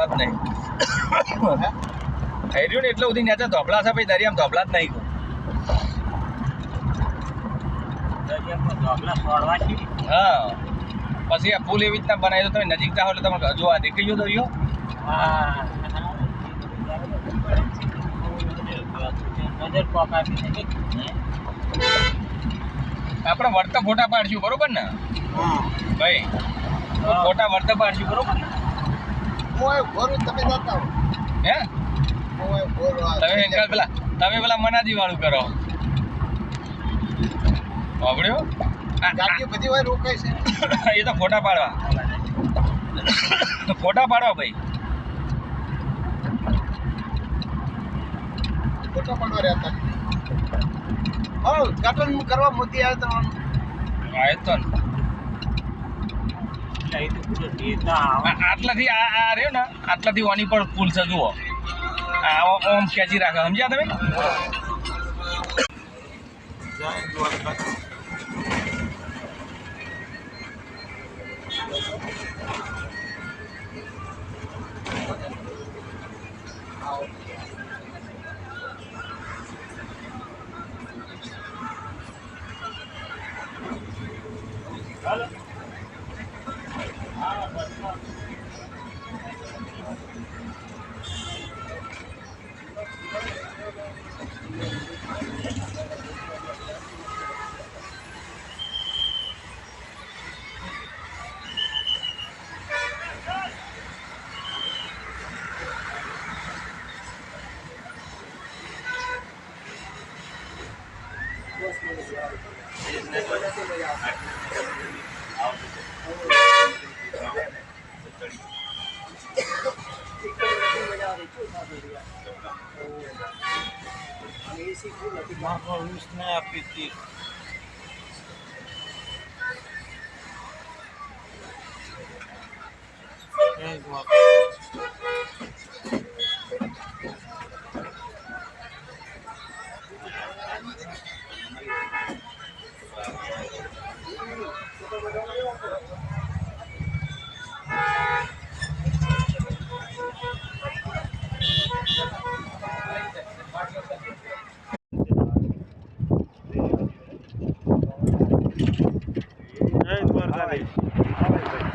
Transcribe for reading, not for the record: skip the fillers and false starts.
ધોબલા જ નહીં થઈ રહ્યું ને એટલે સુધી નેચે ધોબલા છે ભાઈ દરિયામાં ધોબલા જ નહીં હા પછી આ પુલ એવી રીતના બનાવી દો તમે નજીક જાઓ એટલે તમે જોવા દેખાઈ ગયો દરિયો આપણે વર્તા ફોટા પાડશું બરોબર ને ભાઈ ફોટા વર્તા પાડશું બરોબર ને હે તમે પેલા મનાજી વાળું કરો વાપડ્યો બધી વાર રોકાય છે એ તો ફોટા પાડવા ફોટા પાડવા ભાઈ ફોટા પાડવા રહેતા હા ઉદઘાટન કરવા મોદી આવે તમારું આવે તો આટલાથી આ રહ્યો ને આટલાથી ઓની પર પુલ છે જુઓ ઓમ ખેંચી રાખે સમજ્યા તમે જય દ્વારકાધીશ